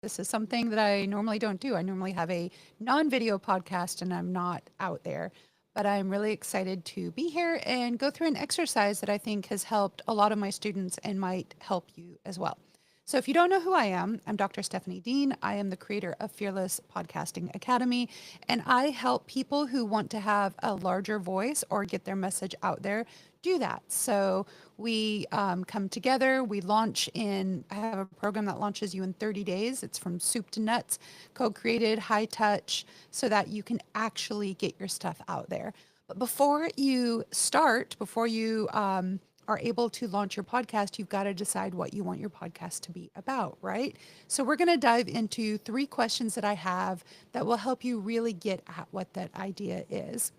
This is something that I normally don't do. I normally have a non-video podcast and I'm not out there. But I'm really excited to be here and go through an exercise that I think has helped a lot of my students and might help you as well. So, if you don't know who I am, I'm Dr. Stephanie Dean. I am the creator of Fearless Podcasting Academy, and I help people who want to have a larger voice or get their message out there do that. So, we come together, we launch in, I have a program that launches you in 30 days. It's from soup to nuts, co created, high touch, so that you can actually get your stuff out there. But before you start, before you are able to launch your podcast, you've got to decide what you want your podcast to be about, right? So we're going to dive into 3 questions that I have that will help you really get at what that idea is.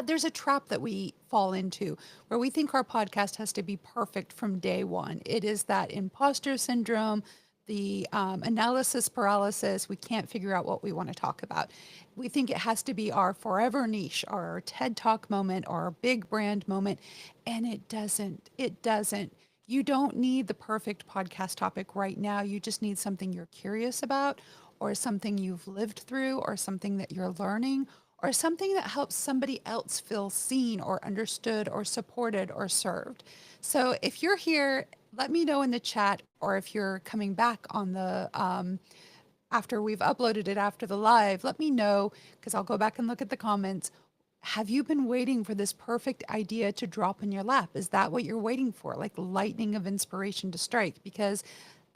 There's a trap that we fall into where we think our podcast has to be perfect from day one. It is that imposter syndrome, the analysis paralysis. We can't figure out what we want to talk about. We think it has to be our forever niche, our TED Talk moment, or our big brand moment, and it doesn't. It doesn't. You don't need the perfect podcast topic right now. You just need something you're curious about, or something you've lived through, or something that you're learning, or something that helps somebody else feel seen or understood or supported or served. So if you're here, let me know in the chat, or if you're coming back on the after we've uploaded it after the live, let me know, because I'll go back and look at the comments. Have you been waiting for this perfect idea to drop in your lap? Is that what you're waiting for? Like lightning of inspiration to strike? Because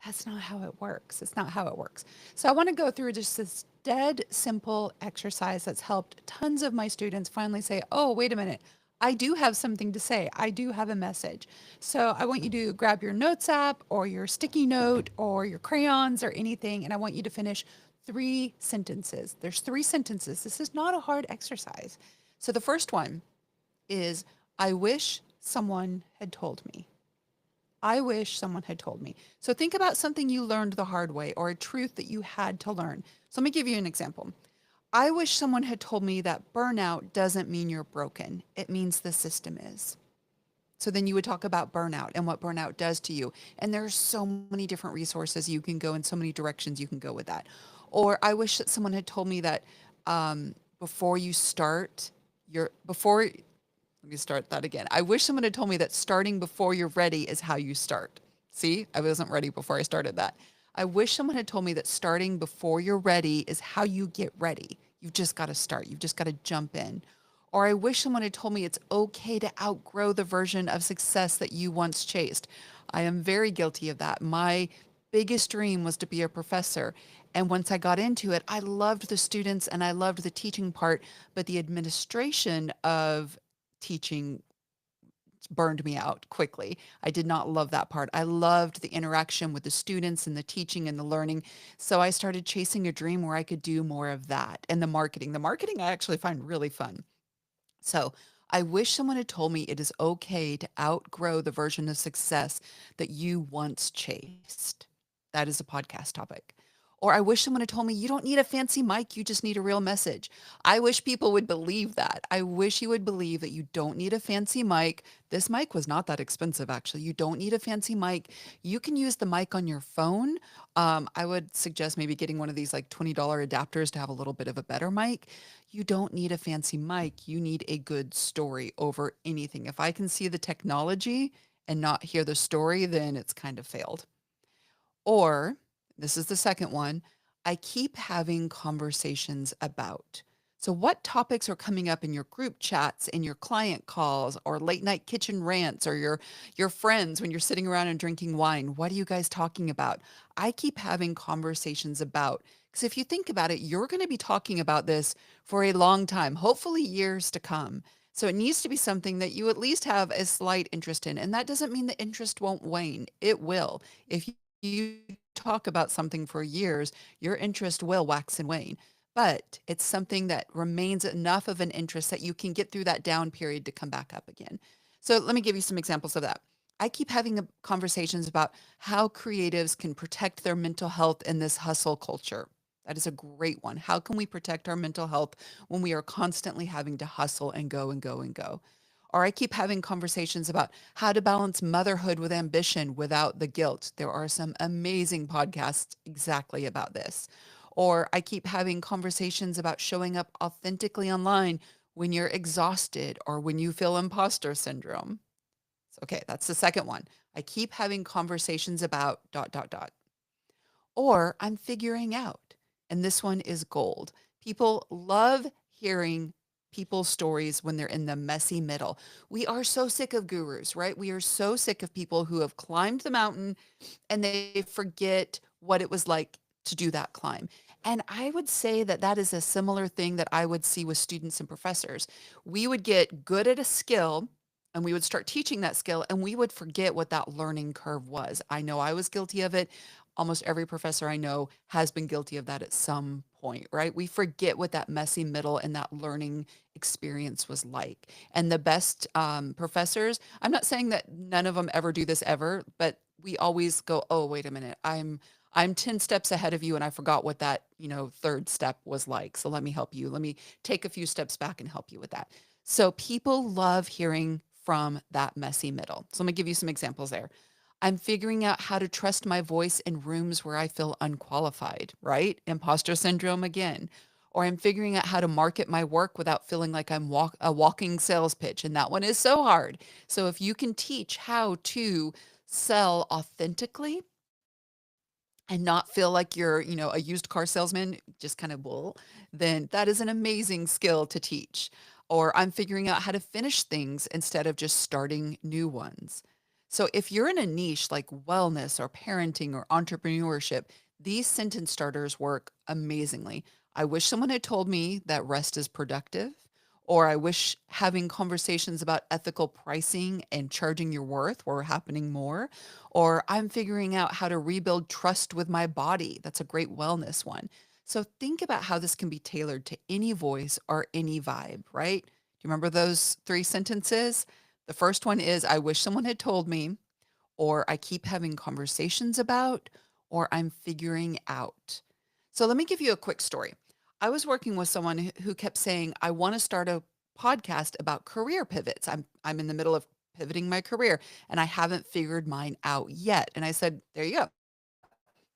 that's not how it works. It's not how it works. So I want to go through just this dead simple exercise that's helped tons of my students finally say, oh, wait a minute. I do have something to say. I do have a message. So I want you to grab your notes app or your sticky note or your crayons or anything, and I want you to finish 3 sentences. There's 3 sentences. This is not a hard exercise. So the first one is, I wish someone had told me. I wish someone had told me. So think about something you learned the hard way or a truth that you had to learn. So let me give you an example. I wish someone had told me that burnout doesn't mean you're broken. It means the system is. So then you would talk about burnout and what burnout does to you. And there's so many different resources you can go in, so many directions you can go with that. Or I wish that someone had told me that before you start before let me start that again. I wish someone had told me that starting before you're ready is how you start. See, I wasn't ready before I started that. I wish someone had told me that starting before you're ready is how you get ready. You've just got to start. You've just got to jump in. Or I wish someone had told me it's okay to outgrow the version of success that you once chased. I am very guilty of that. My biggest dream was to be a professor. And once I got into it, I loved the students and I loved the teaching part, but the administration of teaching burned me out quickly. I did not love that part. I loved the interaction with the students and the teaching and the learning. So I started chasing a dream where I could do more of that. And the marketing. The marketing I actually find really fun. So I wish someone had told me it is okay to outgrow the version of success that you once chased. That is a podcast topic. Or I wish someone had told me you don't need a fancy mic, you just need a real message. I wish people would believe that. I wish you would believe that you don't need a fancy mic. This mic was not that expensive, actually. You don't need a fancy mic. You can use the mic on your phone. I would suggest maybe getting one of these like $20 adapters to have a little bit of a better mic. You don't need a fancy mic. You need a good story over anything. If I can see the technology and not hear the story, then it's kind of failed. Or, this is the second one, I keep having conversations about. So, what topics are coming up in your group chats, in your client calls, or late night kitchen rants, or your friends when you're sitting around and drinking wine? What are you guys talking about? I keep having conversations about. Because if you think about it, you're going to be talking about this for a long time, hopefully years to come. So it needs to be something that you at least have a slight interest in. And that doesn't mean the interest won't wane. It will. If you talk about something for years, your interest will wax and wane. But it's something that remains enough of an interest that you can get through that down period to come back up again. So let me give you some examples of that. I keep having conversations about how creatives can protect their mental health in this hustle culture. That is a great one. How can we protect our mental health when we are constantly having to hustle and go and go and go? Or I keep having conversations about how to balance motherhood with ambition without the guilt. There are some amazing podcasts exactly about this. Or I keep having conversations about showing up authentically online when you're exhausted or when you feel imposter syndrome. Okay, that's the second one. I keep having conversations about dot, dot, dot. Or I'm figuring out. And this one is gold. People love hearing people's stories when they're in the messy middle. We are so sick of gurus, right? We are so sick of people who have climbed the mountain and they forget what it was like to do that climb. And I would say that that is a similar thing that I would see with students and professors. We would get good at a skill and we would start teaching that skill and we would forget what that learning curve was. I know I was guilty of it. Almost every professor I know has been guilty of that at some point, right? We forget what that messy middle and that learning experience was like. And the best professors, I'm not saying that none of them ever do this ever, but we always go, oh, wait a minute, I'm 10 steps ahead of you and I forgot what that, third step was like. So let me help you. Let me take a few steps back and help you with that. So people love hearing from that messy middle. So let me give you some examples there. I'm figuring out how to trust my voice in rooms where I feel unqualified, right? Imposter syndrome again. Or I'm figuring out how to market my work without feeling like I'm a walking sales pitch. And that one is so hard. So if you can teach how to sell authentically and not feel like you're, a used car salesman, just kind of bull, then that is an amazing skill to teach. Or I'm figuring out how to finish things instead of just starting new ones. So if you're in a niche like wellness or parenting or entrepreneurship, these sentence starters work amazingly. I wish someone had told me that rest is productive, or I wish having conversations about ethical pricing and charging your worth were happening more, or I'm figuring out how to rebuild trust with my body. That's a great wellness one. So think about how this can be tailored to any voice or any vibe, right? Do you remember those three sentences? The first one is I wish someone had told me, or I keep having conversations about, or I'm figuring out. So let me give you a quick story. I was working with someone who kept saying, I want to start a podcast about career pivots. I'm in the middle of pivoting my career and I haven't figured mine out yet. And I said, there you go.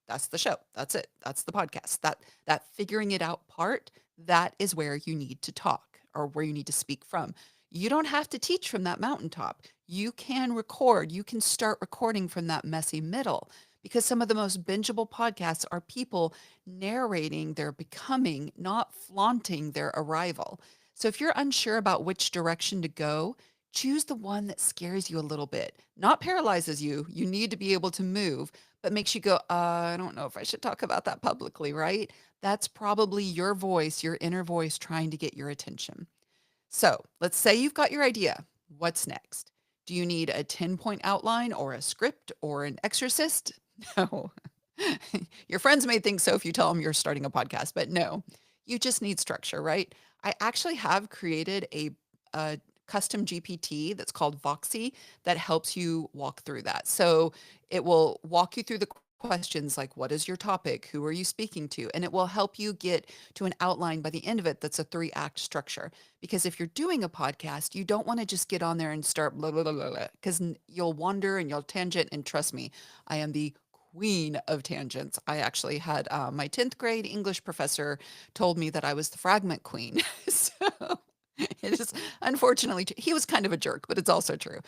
That's the show. That's it. That's the podcast. That figuring it out part, that is where you need to talk or where you need to speak from. You don't have to teach from that mountaintop. You can record. You can start recording from that messy middle because some of the most bingeable podcasts are people narrating their becoming, not flaunting their arrival. So if you're unsure about which direction to go, choose the one that scares you a little bit, not paralyzes you. You need to be able to move, but makes you go, I don't know if I should talk about that publicly, right? That's probably your voice, your inner voice trying to get your attention. So let's say you've got your idea. What's next? Do you need a 10-point outline or a script or an exorcist? No. Your friends may think so if you tell them you're starting a podcast, but no, you just need structure, right? I actually have created a custom GPT that's called Voxy that helps you walk through that. So it will walk you through the questions like, what is your topic? Who are you speaking to? And it will help you get to an outline by the end of it that's a three-act structure. Because if you're doing a podcast, you don't want to just get on there and start blah, blah, blah, blah, blah, because you'll wander and you'll tangent. And trust me, I am the queen of tangents. I actually had my 10th grade English professor told me that I was the fragment queen. So it is unfortunately, he was kind of a jerk, but it's also true.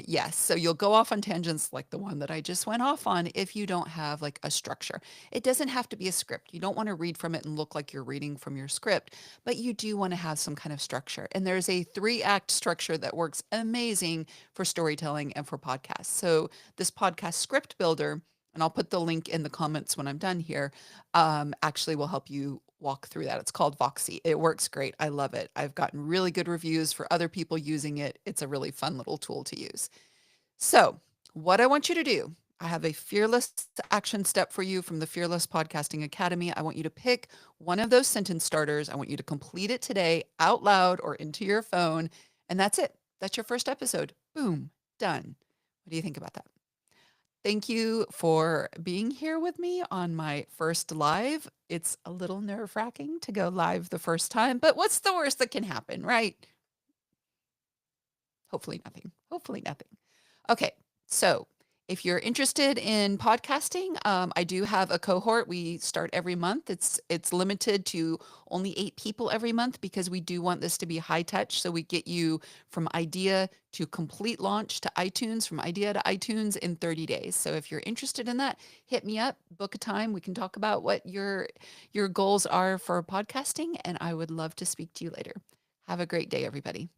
Yes, so you'll go off on tangents like the one that I just went off on if you don't have like a structure. It doesn't have to be a script. You don't want to read from it and look like you're reading from your script, but you do want to have some kind of structure. And there's a three-act structure that works amazing for storytelling and for podcasts. So this podcast script builder, and I'll put the link in the comments when I'm done here, actually will help you walk through that. It's called Voxy. It works great. I love it. I've gotten really good reviews for other people using it. It's a really fun little tool to use. So, what I want you to do, I have a fearless action step for you from the Fearless Podcasting Academy. I want you to pick one of those sentence starters. I want you to complete it today out loud or into your phone. And that's it. That's your first episode. Boom, done. What do you think about that? Thank you for being here with me on my first live. It's a little nerve wracking to go live the first time, but what's the worst that can happen, right? Hopefully nothing. Hopefully nothing. Okay, so if you're interested in podcasting, I do have a cohort. We start every month. It's limited to only 8 people every month because we do want this to be high touch. So we get you from idea to complete launch to iTunes, from idea to iTunes in 30 days. So if you're interested in that, hit me up, book a time. We can talk about what your goals are for podcasting, and I would love to speak to you later. Have a great day, everybody.